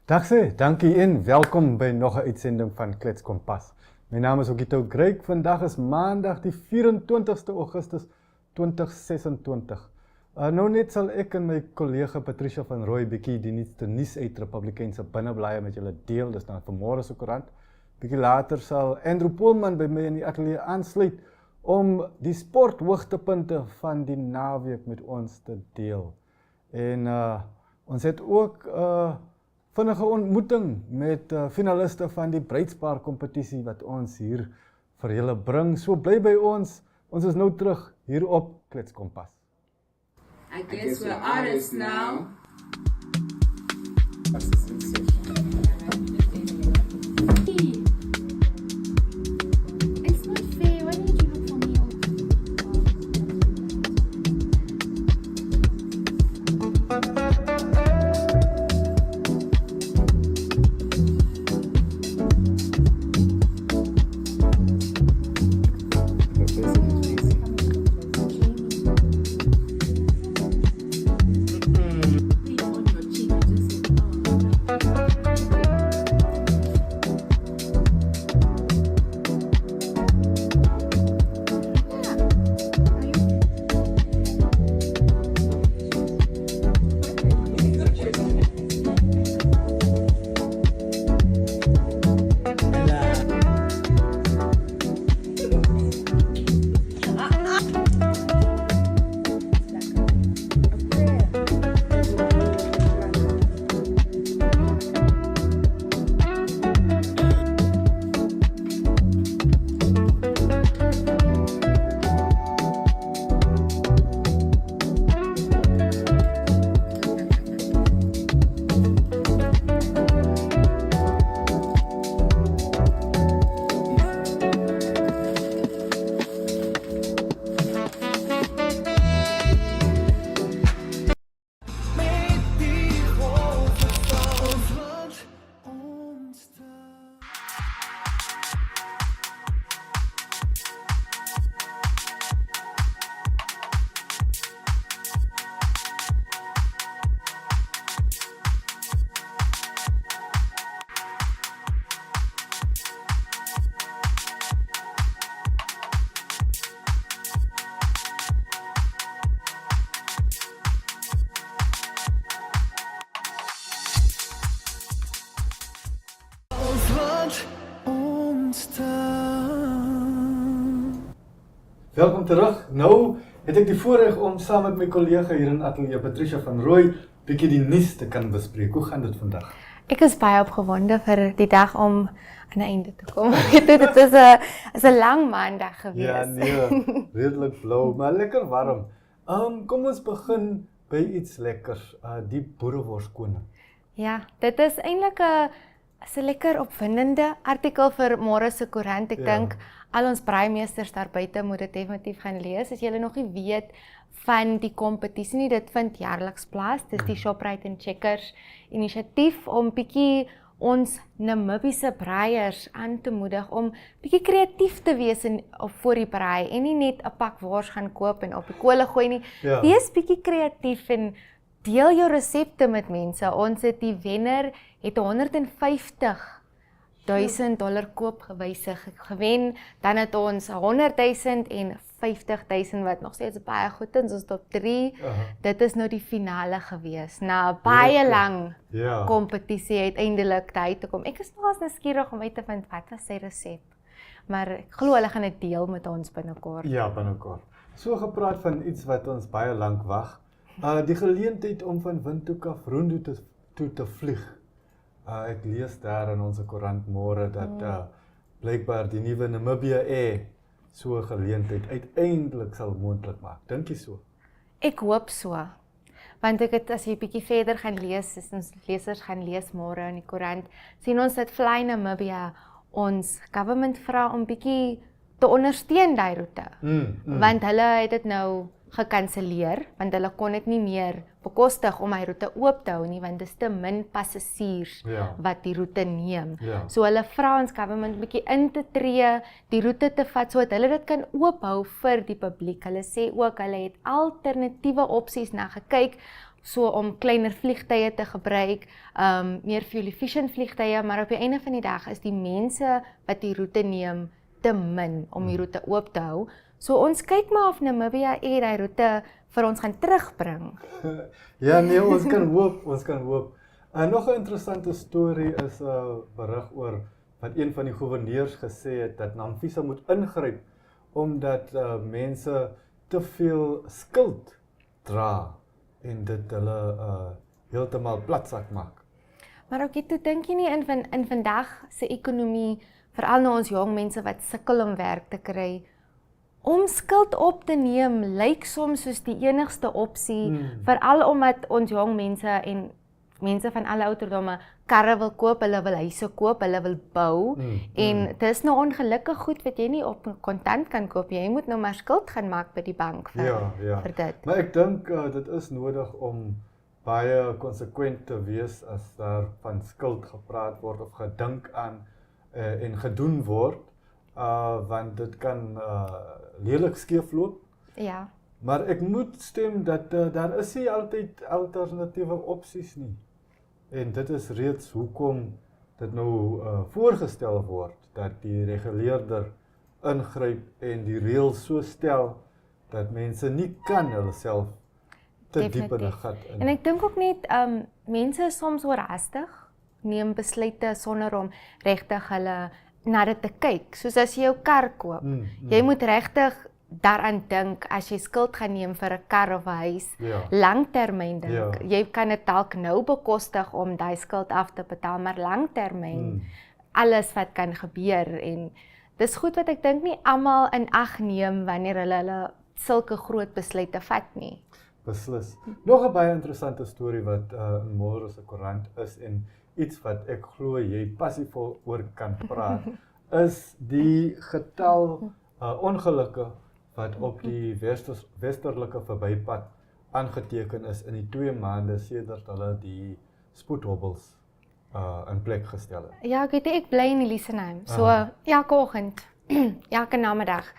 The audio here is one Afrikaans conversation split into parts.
Dag sê, dankie en welkom by nog 'n uitsending van Klets Kompas. My naam is Okito Greek. Vandag is Maandag die 24ste Augustus 2026. Nou net sal ek en my kollega Patricia van Rooi bietjie die nuutste nuus uit Republikeinse binneblaaie met julle deel. Dis dan vanmôre se koerant. Bietjie later sal Andrew Poolman by my in die ateljee aansluit om die sporthoogtepunte van die naweek met ons te deel. En ons het ook vinnige ontmoeting met finaliste van die bruidspaar kompetisie wat ons hier vir julle bring. So bly by ons. Ons is nou terug hier op Klets Kompas. I guess we're artists now. It's not fair. Why didn't you look for me? Welkom terug. Nou het ek die voorreg om saam met my kollega hier in ateljee Patricia van Rooi bietjie die nuus te kan bespreek. Hoe gaan dit vandag? Ek is baie opgewonde vir die dag om aan 'n einde te kom. Dit is 'n lang maandag gewees. Ja, nee, redelik blou, maar lekker warm. Kom ons begin by iets lekkers, die boereworskoning. Ja, dit is eintlik 'n lekker opwindende artikel vir môre se koerant. Ek dink al ons braaimeesters daar buite moet dit definitief gaan lees. As julle nog nie weet van die kompetisie nie, dit vind jaarliks plaas. Dis die Shoprite en Checkers inisiatief om bietjie ons Namibiese braaiers aan te moedig om bietjie kreatief te wees voor die braai en nie net 'n pak wors gaan koop en op die kolle gooi nie. Ja. Wees bietjie kreatief en deel jou resepte met mense. Ons het die wenner het $150,000 koopgewysig gewen. Dan het ons 100,000 en 50,000 wat nog steeds baie goed is. Ons top 3. Dit is nou die finale gewees. Na 'n baie lang kompetisie uiteindelik uit te kom. Ek is nogals nuuskierig om uit te vind wat was sy resep. Maar ek glo hulle gaan dit deel met ons binnekort. Ja, binnekort. So gepraat van iets wat ons baie lank wag. Die geleentheid om van Windhoek af Roendoe toe te vlieg. Ek lees daar in ons koerant môre dat blykbaar die nuwe Namibia Air so 'n geleentheid uiteindelik sal moontlik maak. Dink jy so? Ek hoop so. Want ek het, as jy bietjie verder gaan lees, as ons lesers gaan lees môre in die koerant, sien ons dat Fly Namibia ons government vra om bietjie te ondersteun daai roete. Want hulle het dit nou gekanselleer, want hulle kon dit nie meer bekostig om hy roete oop te hou nie, want dis te min passasiers wat die roete neem. So hulle vra ons government bietjie in te tree, die roete te vat, sodat hulle dit kan oophou vir die publiek. Hulle sê ook, hulle het alternatiewe opsies na gekyk, so om kleiner vliegtye te gebruik, meer fuel efficient vliegtye, maar op die einde van die dag is die mense wat die roete neem te min om die roete oop te hou. So ons kyk maar of Namibia die roete vir ons gaan terugbring. Ja nee, ons kan hoop. Nog 'n interessante storie is 'n berig oor wat een van die gouverneurs gesê het dat Namfisa moet ingryp omdat mense te veel skuld dra en dit hulle heeltemal platsak maak. Maar ook toe dink jy nie in vandag se ekonomie, veral nou ons jong mense wat sukkel om werk te kry, om skuld op te neem lyk soms soos die enigste opsie, veral omdat ons jong mense en mense van alle ouderdomme karre wil koop, hulle wil huise koop, hulle wil bou en dis nou ongelukkig goed wat jy nie op kontant kan koop, jy moet nou maar skuld gaan maak by die bank vir dit. Maar ek dink dit is nodig om baie konsekwent te wees as daar van skuld gepraat word of gedink aan en gedoen word, want dit kan lelik skeefloop. Ja. Maar ek moet stem dat daar is nie altyd alternatiewe opsies nie. En dit is reeds hoekom dit nou voorgestel word dat die reguleerder ingryp en die reëls so stel dat mense nie kan hulle self te diep in 'n gat in. En ek dink ook net mense is soms oorhaastig, neem besluite sonder om regtig hulle na dit te kyk. Soos as jy jou kar koop, jy moet regtig daaraan dink as jy skuld gaan neem vir 'n kar of 'n huis, langtermyn dink. Jy kan dit dalk nou bekostig om daai skuld af te betaal, maar langtermyn alles wat kan gebeur en dis goed wat ek dink nie almal in ag neem wanneer hulle sulke groot besluite vat nie. Beslis. Nog 'n baie interessante storie wat in môre se koerant is en iets wat ek glo jy passievol oor kan praat, is die getal ongelukke wat op die westerlike verbypad aangeteken is in die 2 maande sedert hulle die spoedhobbels in plek gestel het. Ja, ek bly in Elisenheim. So elke oggend, elke namiddag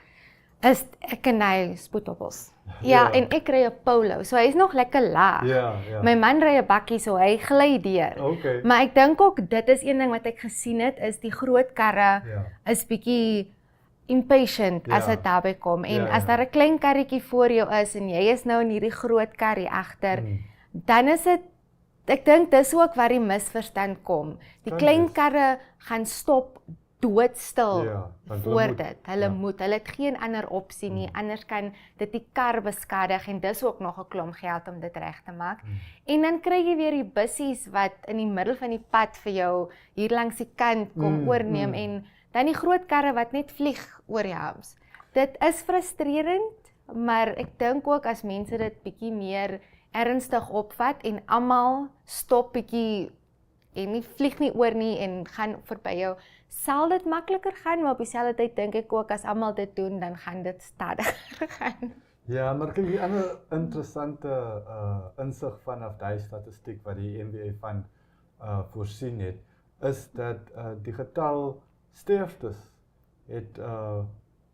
is ek in die spoedhobbels. Ja, en ek ry 'n Polo, so hy is nog lekker laag. My man ry 'n bakkie, so hy gly deur. Okay. Maar ek dink ook dit is een ding wat ek gesien het, is die groot karre is bietjie impatient as dit daarby kom. En as daar 'n klein karretjie voor jou is en jy is nou in hierdie groot kar hier agter, dan is dit, ek dink dis ook waar die misverstand kom. Die klein karre gaan stop doodstil voor dit. Hulle het geen ander opsie nie, anders kan dit die kar beskadig en dis ook nog 'n klomp geld om dit reg te maak. En dan kry jy weer die bussies wat in die middel van die pad vir jou hier langs die kant kom oorneem en dan die groot karre wat net vlieg oor die hams. Dit is frustrerend, maar ek dink ook as mense dit bietjie meer ernstig opvat en almal stop bietjie en nie vlieg nie oor nie en gaan verby jou, sal dit makliker gaan, maar op dieselfde tyd dink ek ook as almal dit doen, dan gaan dit stadiger gaan. Ja, maar kyk, die ander interessante insig vanaf daai statistiek wat die NWA van voorsien het, is dat die getal sterftes het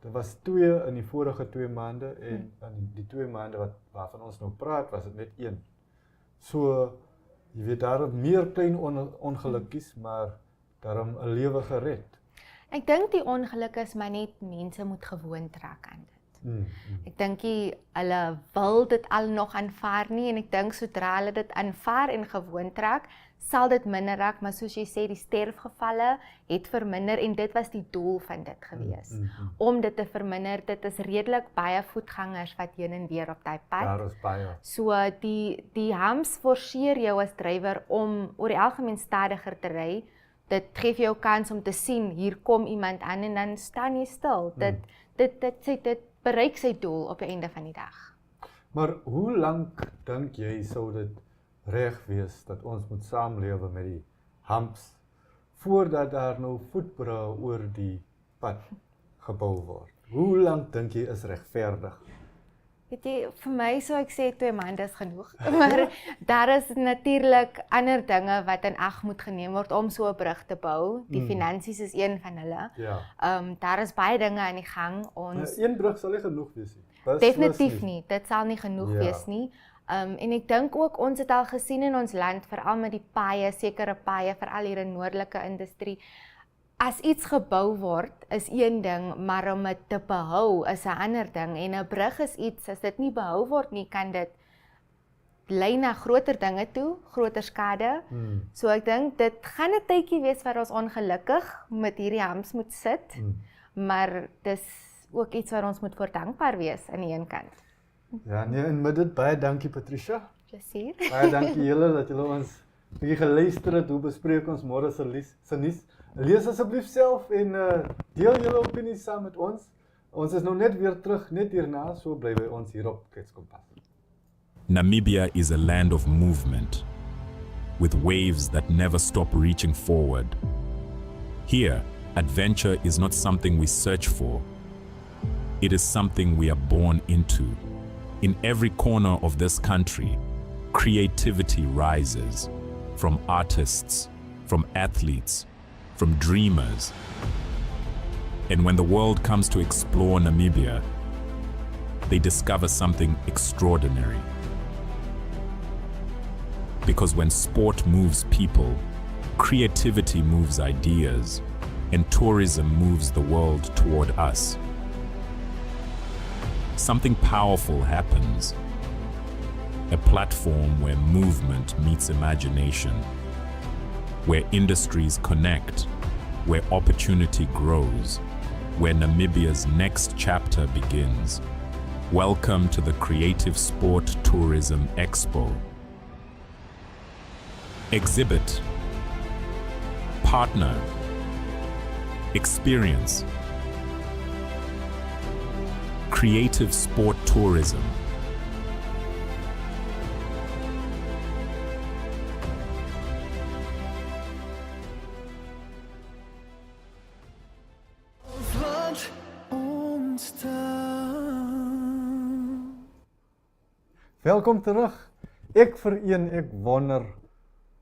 dit was 2 in die vorige 2 maande en in die 2 maande waarvan ons nou praat, was dit net 1. So jy weet daar meer klein ongelukkies, maar daarom 'n lewe gered. Ek dink die ongeluk is maar net mense moet gewoond raak aan dit. Ek dink hulle wil dit al nog aanvaar nie en ek dink sodra hulle dit aanvaar en gewoond raak, sal dit minder raak, maar soos jy sê, die sterfgevalle het verminder en dit was die doel van dit gewees. Om dit te verminder, dit is redelik baie voetgangers wat heen en weer op daai pad. Daar is baie. So die hams forceer jou as drywer om oor die algemeen stadiger te ry. Dit gee jou kans om te sien, hier kom iemand aan en dan staan jy stil. Dit bereik sy doel op die einde van die dag. Maar hoe lank dink jy sou dit reg wees dat ons moet saamlewe met die humps voordat daar nou voetbrûe oor die pad gebou word? Hoe lank dink jy is regverdig? Weet jy, vir my sou ek sê 2 maande is genoeg, maar daar is natuurlik ander dinge wat in ag moet geneem word om so 'n brug te bou. Die finansies is een van hulle. Daar is baie dinge aan die gang. Een brug sal nie genoeg wees nie. Definitief nie. Dit sal nie genoeg Ja. wees nie. En ek dink ook ons het al gesien in ons land, veral met die paaie, sekere paaie, veral hier in noordelike industrie. As iets gebou word, is een ding, maar om dit te behou is 'n ander ding. En 'n brug is iets, as dit nie behou word nie, kan dit lei na groter dinge toe, groter skade. So ek dink dit gaan 'n tydjie wees waar ons ongelukkig met hierdie hams moet sit, maar dis ook iets waar ons moet voor dankbaar wees aan die een kant. Ja, nee, en met dit baie dankie Patricia. Plesier. Baie dankie julle dat julle ons bietjie geluister het. Hoe bespreek ons môre se nuus? Lees asseblief self en deel julle opinies saam met ons. Ons is nou net weer terug, net hierna, so bly by ons hier op Klets Kompas. Namibia is a land of movement, with waves that never stop reaching forward. Here, adventure is not something we search for. It is something we are born into. In every corner of this country, creativity rises, from artists, from athletes, from dreamers. And when the world comes to explore Namibia, they discover something extraordinary. Because when sport moves people, creativity moves ideas, and tourism moves the world toward us. Something powerful happens. A platform where movement meets imagination, where industries connect, where opportunity grows, where Namibia's next chapter begins. Welcome to the Creative Sport Tourism Expo. Exhibit, partner, experience. Creative Sport Tourism. Welkom terug. Ek wonder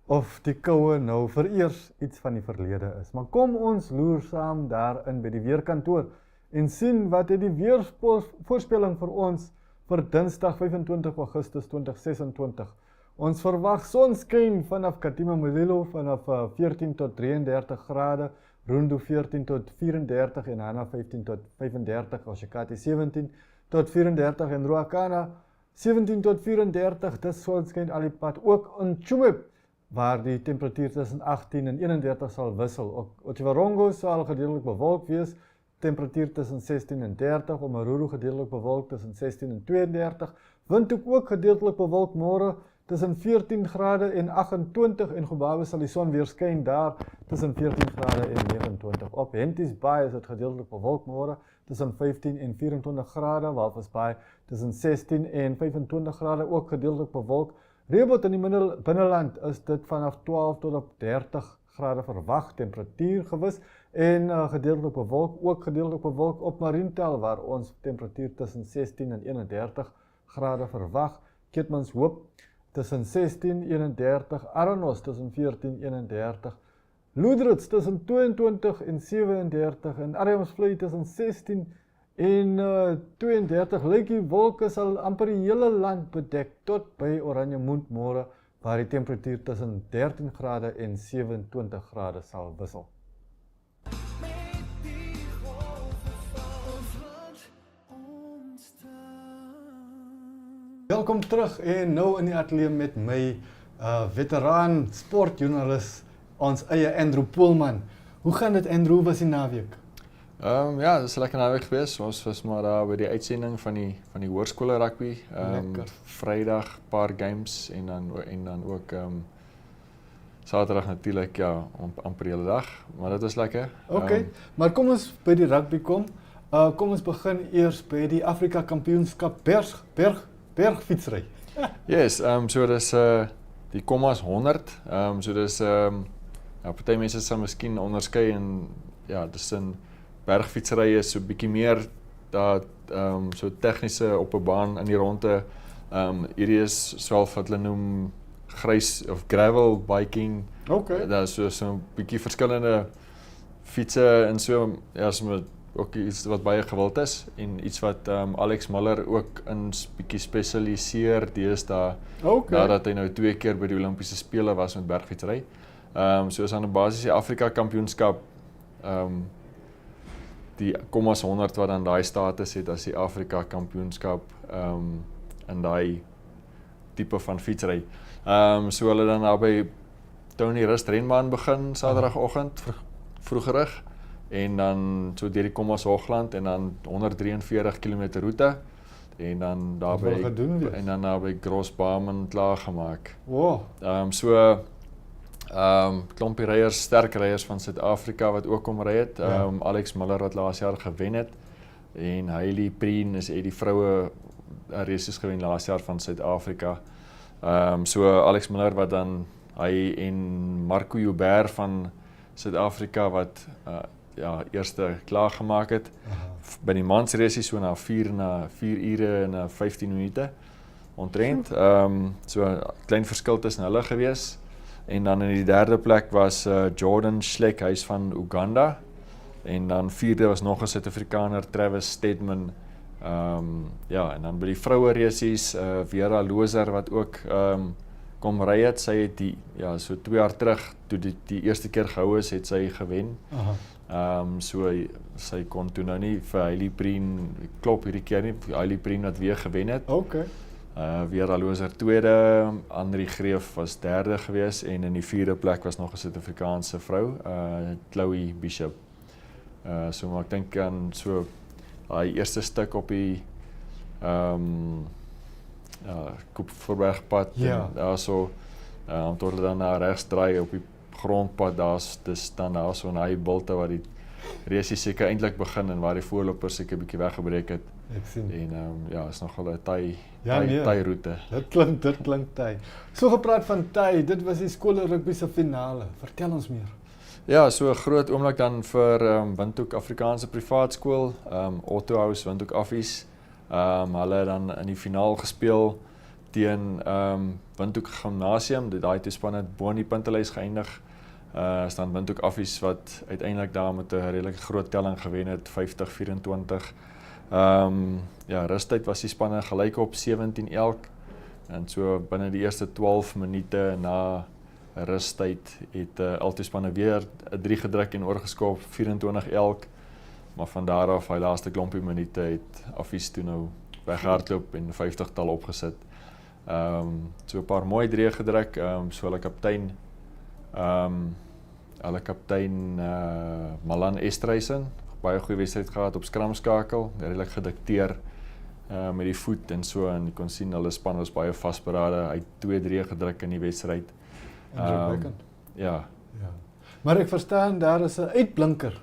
of die koue nou vereers iets van die verlede is. Maar kom ons loer saam daarin by die weerkantoor en sien wat het die weervoorspelling vir ons vir Dinsdag 25 Augustus 2026. Ons verwag sonskyn vanaf Katima Mulilo vanaf 14 tot 33 grade, Rundu 14 tot 34 en Hana 15 tot 35, Oshakati 17 tot 34 en Ruakana 17 tot 34, dis sonskyn al die pad. Ook in Chumeb, waar die temperatuur tussen 18 en 31 sal wissel. Ook Otjiwarongo sal gedeeltelik bewolk wees, temperatuur tussen 16 en 30, Omaruru gedeeltelik bewolk tussen 16 en 32, Windhoek ook gedeeltelik bewolk môre tussen 14 grade en 28 en Gobawe sal die son weer skyn daar tussen 14 grade en 29. Op Henties Bay is dit gedeeltelik bewolk môre tussen 15 en 24 grade, Walvis Bay tussen 16 en 25 grade ook gedeeltelik bewolk. Rehoboth in die binneland is dit vanaf 12 tot op 30 grade verwag, temperatuur gewis en gedeeltelik bewolk, ook gedeeltelik bewolk op Mariental waar ons temperatuur tussen 16 en 31 grade verwag. Keetmanshoop tussen 16 en 31, Aranos tussen 14 en 31, Loedrits tussen 22 en 37 en Arnhemsvlei tussen 16 en 32. Lyk die wolke sal amper die hele land bedek tot by Oranjemund môre waar die temperatuur tussen 13 grade en 27 grade sal wissel. Welkom terug en nou in die ateljee met my veteraan sportjoernalis, ons eie Andrew Poolman. Hoe gaan dit Andrew, hoe was die naweek? Ja, dit is 'n lekker naweek geweest. Ons was maar daar by die uitsending van die hoërskole rugby. Vrydag paar games en dan ook Saterdag natuurlik ja, amper die hele dag, maar dit was lekker. Okay, maar kom ons by die rugby kom. Kom ons begin eers by die Afrika Kampioenskap bergfietsry. Yes, so dis die Kommas 100. So dis ja, party mense sal miskien onderskei en ja, dis 'n bergfietsry is so bietjie meer dat so tegniese op 'n baan in die ronde. Hierdie is swaalf wat hulle noem grys of gravel biking. Okay. Daar is so 'n bietjie verskillende fietsse en so ja, so ook iets wat baie gewild is en iets wat Alex Miller ook in bietjie spesialiseer deesdae. Okay. Nadat hy nou 2 keer by die Olimpiese Spele was met bergfietsry. So is aan 'n basis die Afrika Kampioenskap die Kommas 100 wat dan daai status het as die Afrika Kampioenskap in daai tipe van fietsry. So hulle dan daar by Tony Rust renbaan begin Saterdagoggend vroegerig en dan so deur die Kommas Hoogland en dan 143 km roete en dan daar by Grossbamen klaar gemaak. Wow. Klompie ryers, sterk ryers van Suid-Afrika wat ook kom ry het. Alex Miller wat laas jaar gewen het en Hailey Preen is die vroue races gewen laas jaar van Suid-Afrika. So Alex Miller wat dan hy en Marco Joubert van Suid-Afrika wat eerste klaar gemaak het. By die mans race so na 4 ure en 15 minute omtrent. So 'n klein verskil tussen hulle gewees. En dan in die derde plek was Jordan Schleck, hy's van Uganda. En dan vierde was nog 'n Suid-Afrikaner, Travis Stedman. En dan by die vroue races Vera Loser wat ook kom ry het. Sy het so 2 jaar terug toe die eerste keer gehou is, het sy gewen. So sy kon toe nou nie vir Hailey Preen klop hierdie keer nie. Hailey Preen wat weer gewen het. Okay. Vera Loser tweede, Andri Greef was derde gewees en in die vierde plek was nog 'n Suid-Afrikaanse vrou, Chloe Bishop. So maar ek dink aan so daai eerste stuk op die Koopverbergpad en daar so tot hulle dan na regs draai op die grondpad, dis dan daar so 'n hy bulte waar die race seker eintlik begin en waar die voorlopers seker bietjie weggebreek het. Ek sien. En is nogal 'n taai roete. Dit klink taai. So gepraat van taai, dit was die skole rugby se finale. Vertel ons meer. Ja, so 'n groot oomblik dan vir Windhoek Afrikaanse Privaat Skool, Otto House Windhoek Affies. Hulle het dan in die finaal gespeel teen Windhoek Gimnasium. Daai twee spanne het bo in die puntelys geëindig. Staan Windhoek Affies wat uiteindelik daar met 'n redelike groot telling gewen het, 50-24. Rustyd was die spanne gelyk op 17 elk. En so binne die eerste 12 minute na rustyd het albei spanne weer 'n 3 gedruk en oorgeskop 24 elk. Maar van daar af, hy laaste klompie minute het Affies toe nou weghardloop en 50-tal opgesit. So 'n paar mooi 3 gedruk, so hulle kaptein Malan Estreisen, baie goeie wedstryd gehad op skramskakel, redelik gedikteer met die voet en so, en jy kon sien hulle span was baie vasberade. Hy het 2-3 gedruk in die wedstryd. Ja. Maar ek verstaan daar is 'n uitblinker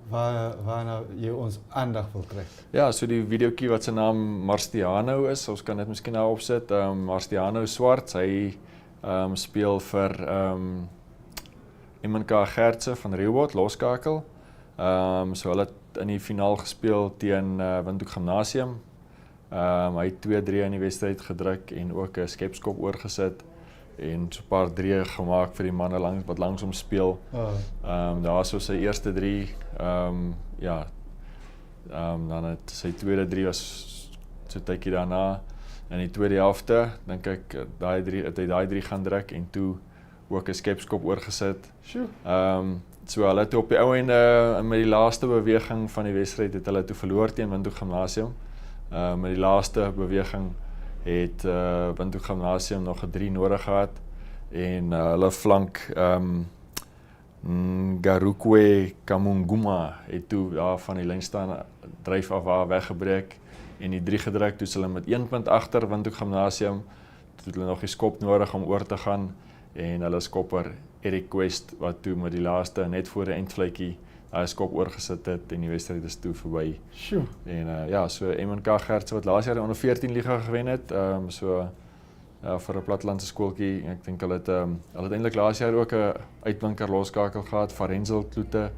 waarna jy ons aandag wil trek. Ja, so die videoetjie wat sy naam Marciano is, ons kan dit miskien nou opsit. Marciano Swart, hy speel vir MNK Gertse van Rehoboth, loskakel. So hulle het in die finaal gespeel teen Windhoek Gimnasium. Hy het 2-3 in die wedstryd gedruk en ook 'n skepskop oorgesit en so 'n paar 3 gemaak vir die manne wat langs hom speel. Daar so sy eerste 3, dan het sy tweede 3 was so tydjie daarna. In die tweede helfte, dink ek, het hy daai 3 gaan druk en toe ook 'n skepskop oorgesit. So hulle het op die ou einde met die laaste beweging van die wedstryd het hulle toe verloor teen Windhoek Gimnasium. Met die laaste beweging het Windhoek Gimnasium nog 'n 3 nodig gehad en hulle flank Garukwe Kamunguma het toe daar van die lyn staan dryf af waar weggebreek en die 3 gedruk, toe hulle met 1 punt agter Windhoek Gimnasium, toe hulle nog die skop nodig om oor te gaan en hulle skopper Eric Quest wat toe met die laaste net voor die eindvletjie hy skop oorgesit het en die wedstryd is toe verby. En so MNK Gertse wat laas jaar die onder 14 liga gewen het, vir 'n plattelandse skooltjie. Ek dink hulle het eintlik laas jaar ook 'n uitblinker loskakel gehad, Farenzel Kloete,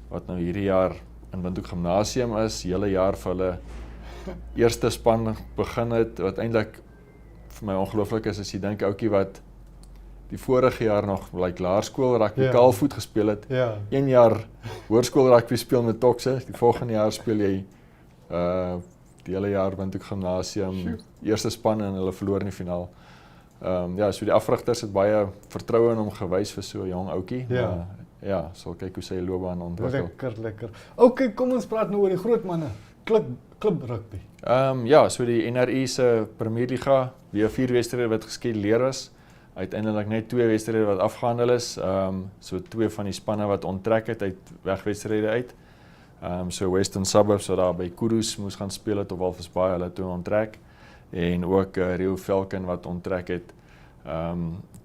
wat nou hierdie jaar in Windhoek Gimnasium is, hele jaar vir hulle eerste span begin het, wat eintlik vir my ongelooflik is as jy dink ouetjie wat die vorige jaar nog laerskool rugby Ja. kaalvoet gespeel het. Ja. 1 jaar hoërskool rugby speel met Tokse, die volgende jaar speel jy die hele jaar Windhoek Gimnasium, eerste span en hulle verloor in die finaal. Ja, so die afrigters het baie vertroue in hom gewys vir so 'n jong ouetjie. Ja. Maar, ja, sal kyk hoe sy loopbaan ontwikkel. Lekker. Okay, kom ons praat nou oor die groot manne. Klub rugby. Ja, so die NRI se Premierliga, weer 4 wedstryde wat geskeduleer is. Uiteindelik net 2 wedstryde wat afgehandel is. So 2 van die spanne wat onttrek het uit wegwedstryde uit. So Western Suburbs wat daar by Kudus moes gaan speel het op Walvis Bay, hulle toe onttrek. En ook Rio Falcon wat onttrek het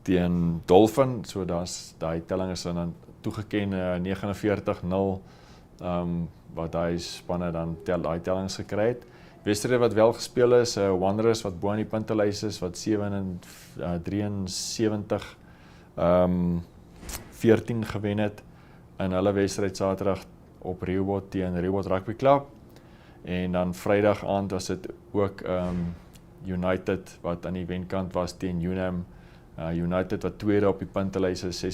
teen Dolphin. So daai telling is dan toegeken 49-0 wat daai spanne dan daai tellings gekry het. Wedstryde wat wel gespeel is, Wanderers wat bo aan die puntelys is wat 73 14 gewen het in hulle wedstryd Saterdag op Rehoboth teen Rehoboth Rugby Club. En dan Vrydag aand was dit ook United wat aan die wenkant was teen Unam. United wat tweede op die puntelys is 36-26.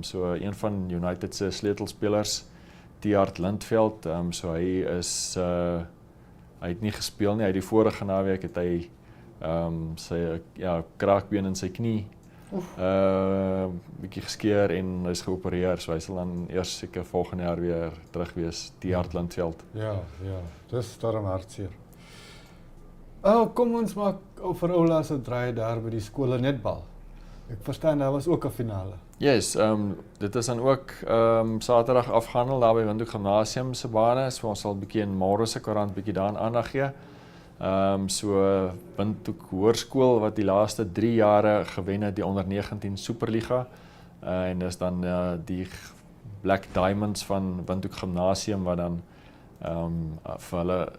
So een van United se sleutelspelers, Tiart Lindveld, so hy het nie gespeel nie. Hy die vorige naweek het hy sy kraakbeen in sy knie bietjie geskeur en hy is geopereer, so hy sal dan eers seker volgende jaar weer terug wees, Tiart Lindveld. Ja, dis darm hartseer. Kom ons maak vir Oula se draai daar by die skole netbal. Ek verstaan, daar was ook 'n finale. Yes, dit is dan ook Saterdag afgehandel daar by Windhoek Gimnasium se bane, so ons sal bietjie in môre se koerant bietjie daaraan aandag gee. So Windhoek Hoërskool wat die laaste 3 jare gewen het die onder 19 Superliga, en dis dan die Black Diamonds van Windhoek Gimnasium wat dan vir hulle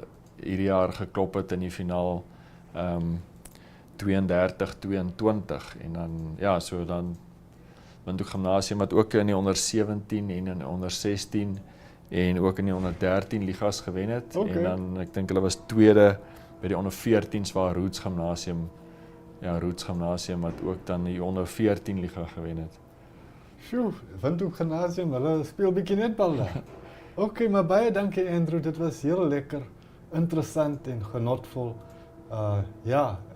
hierdie jaar geklop het in die finaal 32-22 en dan so dan Windhoek Gimnasium wat ook in die onder 17 en in die onder 16 en ook in die onder 13 ligas gewen het. Okay. En dan ek dink hulle was tweede by die onder 14s waar Roots Gimnasium wat ook dan die onder 14 liga gewen het. Sjoe, Windhoek Gimnasium, hulle speel bietjie netbal daar. Okay, maar baie dankie Andrew, dit was heel lekker, interessant en genotvol.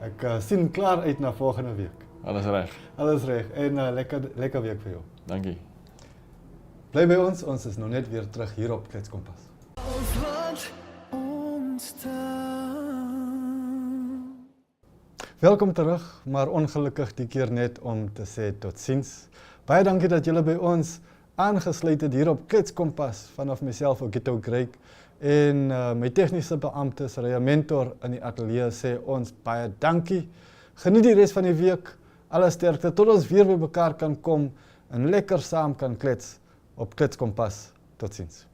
Ek sien klaar uit na volgende week. Alles reg. Alles reg en lekker week vir jou. Dankie. Bly by ons is nou net weer terug hier op Klets Kompas. Welkom terug, maar ongelukkig die keer net om te sê totsiens. Baie dankie dat julle by ons aangesluit het hier op Klets Kompas vanaf myself, Ogito Greig, en my tegniese beampte, Saraya Mentor in die ateljee sê ons baie dankie. Geniet die res van die week. Alle sterkte tot ons weer by mekaar kan kom en lekker saam kan klets op Klets Kompas. Totsiens.